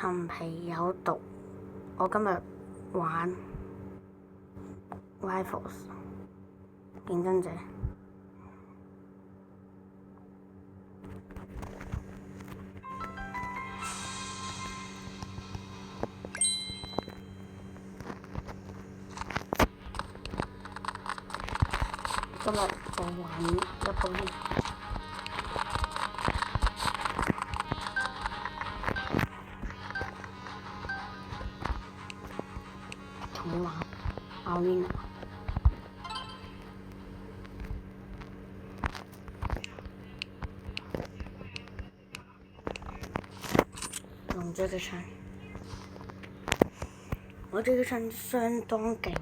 陳皮有毒。我今日玩 Rivals 競爭者。今日我玩一鋪先。重玩阿 Win， 用這個槍，我這個槍相當勁，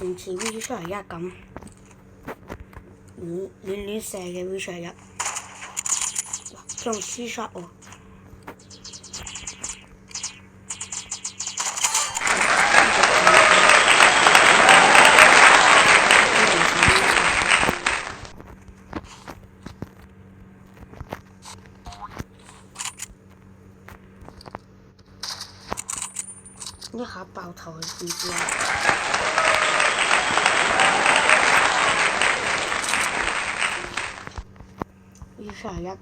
唔似 V31咁亂射嘅 V31，仲用 C shot 喎。一下爆頭唔知啊！V31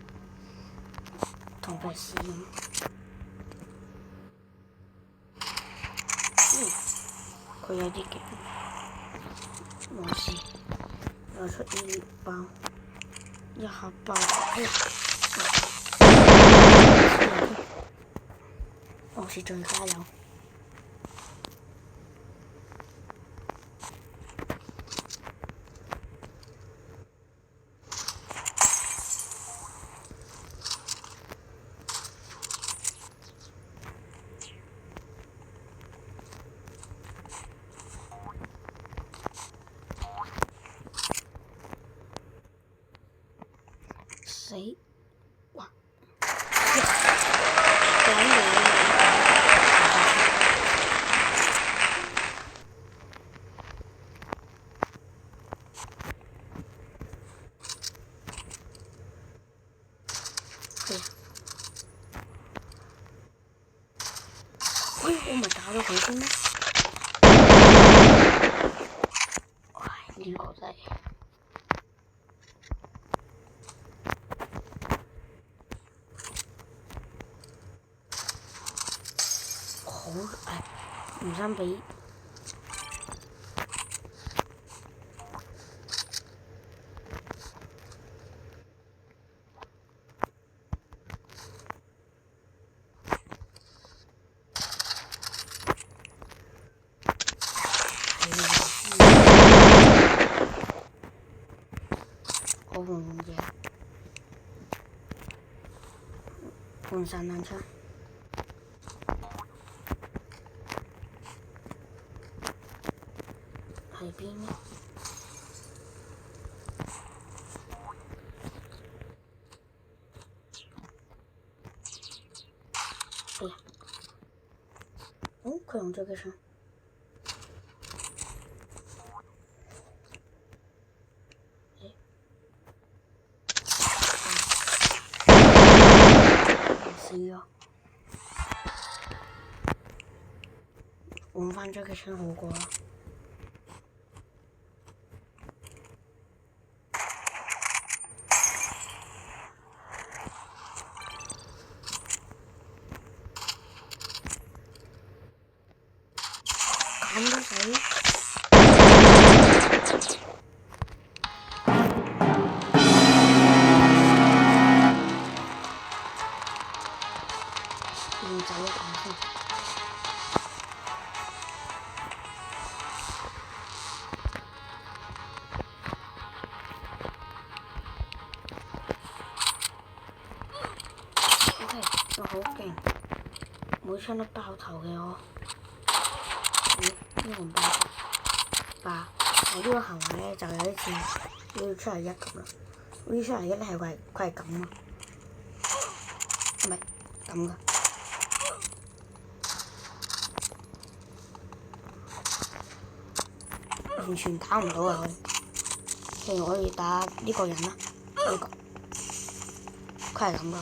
同佢試佢有啲勁，冇事，攞出醫療包，一下爆頭，我是最加油。死！哇！喂，我咪打咗佢先咩？唉，呢個真係〜好唔想俾我換散彈槍。喺邊呢？哎呀！哦，佢用這個槍。死咗！換返這個槍好過啦。咁都死？要走一下先。OK， 我好勁，每槍都爆頭嘅我。呢個唔爆頭，爆！我呢個行為咧就有啲似 V31咁啦。V31咧係佢係咁啊，唔係咁噶。完全打唔到啊佢。譬如我哋打呢個人啦，呢個佢係咁噶。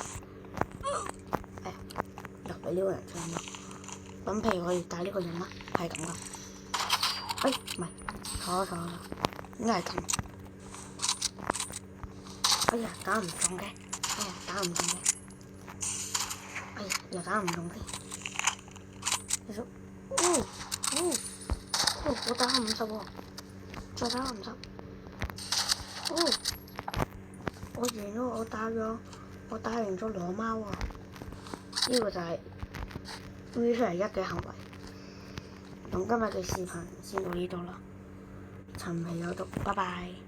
入嚟呢個人上咯。咁譬如我要打呢個人啦，係咁噶。哎，唔係，錯咗，應該係咁。哎呀，打唔中嘅，哎呀，打唔中嘅，哎呀，又打唔中嘅。你說，我打50喎，再打50。我贏咗，我打贏咗兩貓喎。呢個就係 V 出嚟1嘅行為。咁今日嘅視頻先到呢度啦，陳皮有毒，拜拜。